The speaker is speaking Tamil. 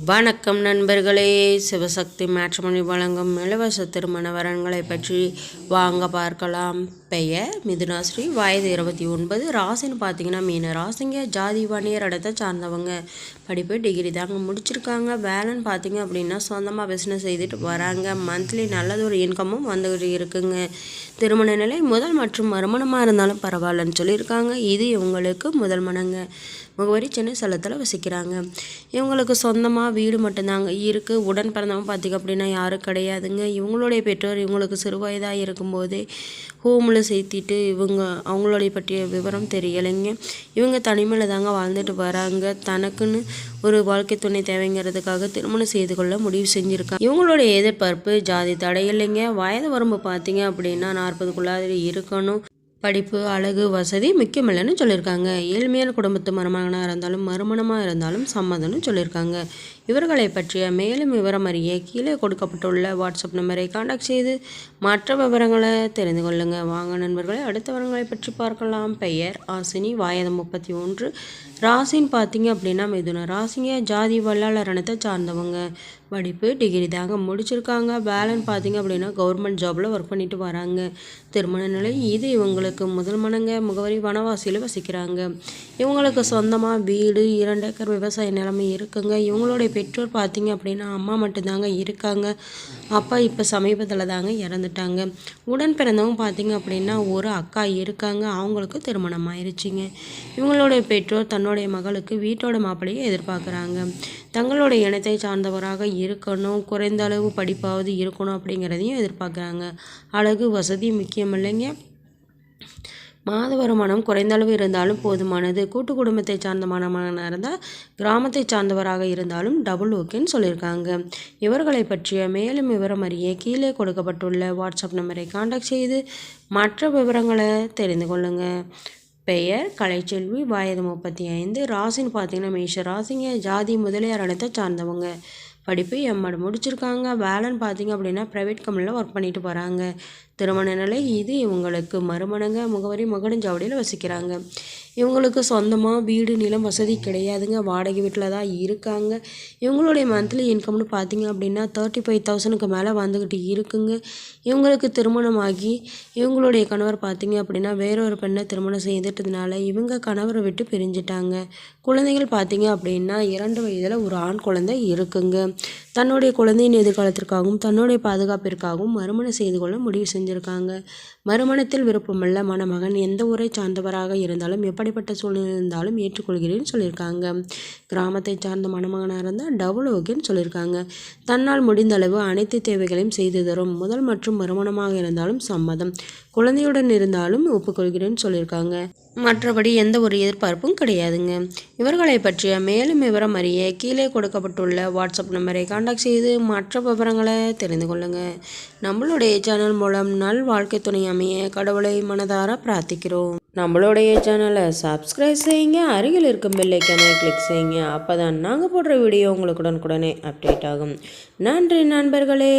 வணக்கம் நண்பர்களே, சிவசக்தி மேட்ரிமோனி வழங்கும் இலவச திருமண வரன்களை பற்றி வாங்க பார்க்கலாம். பெயர் மிதுனாஸ்ரீ, வயது 29, ராசின்னு பார்த்தீங்கன்னா மீன ராசிங்க. ஜாதி வன்னியர் இடத்தை சார்ந்தவங்க. படிப்பு டிகிரி தாங்க முடிச்சிருக்காங்க. வேலைன்னு பார்த்தீங்க அப்படின்னா சொந்தமாக பிஸ்னஸ் செய்துட்டு வராங்க. மந்த்லி நல்லதொரு இன்கமும் வந்துகிட்டு இருக்குங்க. திருமண நிலை முதல் மற்றும் மறுமணமாக இருந்தாலும் பரவாயில்லன்னு சொல்லியிருக்காங்க. இது இவங்களுக்கு முதல் மனங்க. முகவரி சென்னை சேலத்தில் வசிக்கிறாங்க. இவங்களுக்கு சொந்தமாக வீடு மட்டும்தாங்க இருக்குது. உடன் பிறந்தவங்க பார்த்திங்க அப்படின்னா யாரும் கிடையாதுங்க. இவங்களுடைய பெற்றோர் இவங்களுக்கு சிறு வயதாக இருக்கும்போதே ஹோமில் சேர்த்திட்டு அவங்களுடைய பற்றிய விவரம் தெரியலைங்க. இவங்க தனிமையில் தாங்க வாழ்ந்துட்டு வராங்க. தனக்குன்னு ஒரு வாழ்க்கை துணை தேவைங்கிறதுக்காக திருமணம் செய்து கொள்ள முடிவு செஞ்சுருக்காங்க. இவங்களுடைய எதிர்பார்ப்பு ஜாதி தடை இல்லைங்க. வயது வரம்பு பார்த்தீங்க அப்படின்னா 40க்குள்ளாக இருக்கணும். படிப்பு, அழகு, வசதி முக்கியமில்லைன்னு சொல்லியிருக்காங்க. ஏழ்மையான குடும்பத்து மருமகனாக இருந்தாலும் மறுமணமாக இருந்தாலும் சம்மதம்னு சொல்லியிருக்காங்க. இவர்களை பற்றிய மேலும் விவரம் அறிய கீழே கொடுக்கப்பட்டுள்ள வாட்ஸ்அப் நம்பரை காண்டாக்ட் செய்து மற்ற விவரங்களை தெரிந்து கொள்ளுங்கள். வாங்க நண்பர்களை அடுத்த விவரங்களை பற்றி பார்க்கலாம். பெயர் ஆசினி, வயது 31, ராசின்னு பார்த்தீங்க அப்படின்னா மிதுன ராசிங்க. ஜாதி வல்லாளர் இனத்தை சார்ந்தவங்க. படிப்பு டிகிரி தாங்க முடிச்சிருக்காங்க. வேலைன்னு பார்த்தீங்க அப்படின்னா கவர்மெண்ட் ஜாபில் ஒர்க் பண்ணிட்டு வராங்க. திருமண நிலை இது இவங்களுக்கு முதல் மனங்க. முகவரி வனவாசியில் வசிக்கிறாங்க. இவங்களுக்கு சொந்தமாக வீடு, 2 ஏக்கர் விவசாய நிலைமை இருக்குங்க. இவங்களுடைய பெற்றோர் பார்த்தீங்க அப்படின்னா அம்மா மட்டும்தாங்க இருக்காங்க. அப்பா இப்போ சமீபத்தில் தாங்க இறந்துட்டாங்க. உடன் பிறந்தவங்க பார்த்தீங்க அப்படின்னா ஒரு அக்கா இருக்காங்க. அவங்களுக்கு திருமணம் ஆயிடுச்சுங்க. இவங்களுடைய பெற்றோர் தன்னுடைய மகளுக்கு வீட்டோட மாப்பிள்ளையை எதிர்பார்க்குறாங்க. தங்களுடைய இனத்தை சார்ந்தவராக இருக்கணும், குறைந்த அளவு படிப்பாவது இருக்கணும் அப்படிங்கிறதையும் எதிர்பார்க்குறாங்க. அழகு, வசதி முக்கியம் இல்லைங்க. மாத வருமானம் குறைந்த அளவு இருந்தாலும் போதுமானது. கூட்டு குடும்பத்தை சார்ந்த மணமகனாக இருந்தால் கிராமத்தை சார்ந்தவராக இருந்தாலும் டபுள் ஓகேன்னு சொல்லியிருக்காங்க. இவர்களை பற்றிய மேலும் விவரம் அறிய கீழே கொடுக்கப்பட்டுள்ள வாட்ஸ்அப் நம்பரை காண்டாக்ட் செய்து மற்ற விவரங்களை தெரிந்து கொள்ளுங்கள். பெயர் கலைச்செல்வி, வயது 35, ராசின்னு பார்த்தீங்கன்னா மேஷ ராசிங்க. ஜாதி முதலியார் இடத்தை சார்ந்தவங்க. படிப்பு எம்எட் முடிச்சிருக்காங்க. வேலைன்னு பார்த்தீங்க அப்படின்னா ப்ரைவேட் கம்பெனியில் ஒர்க் பண்ணிட்டு போகிறாங்க. திருமண நிலை இது இவங்களுக்கு மறுமணங்க. முகவரி மகுடஞ்சாவடியில் வசிக்கிறாங்க. இவங்களுக்கு சொந்தமாக வீடு, நிலம் வசதி கிடையாதுங்க. வாடகை வீட்டில் தான் இருக்காங்க. இவங்களுடைய மந்த்லி இன்கம்னு பார்த்தீங்க அப்படின்னா 35,000க்கு மேலே வந்துக்கிட்டு இருக்குங்க. இவங்களுக்கு திருமணமாகி இவங்களுடைய கணவர் பார்த்தீங்க அப்படின்னா வேறொரு பெண்ணை திருமணம் செய்துட்டதுனால இவங்க கணவரை விட்டு பிரிஞ்சிட்டாங்க. குழந்தைகள் பார்த்தீங்க அப்படின்னா 2 வயதில் ஒரு ஆண் குழந்தை இருக்குங்க. தன்னுடைய குழந்தையின் எதிர்காலத்திற்காகவும் தன்னுடைய பாதுகாப்பிற்காகவும் மறுமணம் செய்து கொள்ள முடிவு செஞ்சுருக்காங்க. மறுமணத்தில் விருப்பமுள்ள மணமகன் எந்த ஊரை சார்ந்தவராக இருந்தாலும் எப்படிப்பட்ட சூழ்நிலை இருந்தாலும் ஏற்றுக்கொள்கிறேன்னு சொல்லியிருக்காங்க. கிராமத்தை சார்ந்த மணமகனாக இருந்தால் டபுள் ஓகேன்னு சொல்லியிருக்காங்க. தன்னால் முடிந்த அளவு அனைத்து தேவைகளையும் செய்து தரும். முதல் மற்றும் மறுமணமாக இருந்தாலும் சம்மதம். குழந்தையுடன் இருந்தாலும் ஒப்புக்கொள்கிறேன்னு சொல்லியிருக்காங்க. மற்றபடி எந்த ஒரு எதிர்பார்ப்பும் கிடையாதுங்க. இவர்களை பற்றிய மேலும் விவரம் அறிய கீழே கொடுக்கப்பட்டுள்ள வாட்ஸ்அப் நம்பரை காண்டாக்ட் செய்து மற்ற விவரங்களை தெரிந்து கொள்ளுங்கள். நம்மளுடைய சேனல் மூலம் நல் வாழ்க்கை துணை அமைய கடவுளை மனதார பிரார்த்திக்கிறோம். நம்மளுடைய சேனலை சப்ஸ்கிரைப் செய்யுங்க. அருகில் இருக்கும் பெல் ஐக்கானை கிளிக் செய்யுங்க. அப்போ தான் நாங்கள் போடுற வீடியோ உங்களுக்கு உடனுக்குடனே அப்டேட் ஆகும். நன்றி நண்பர்களே.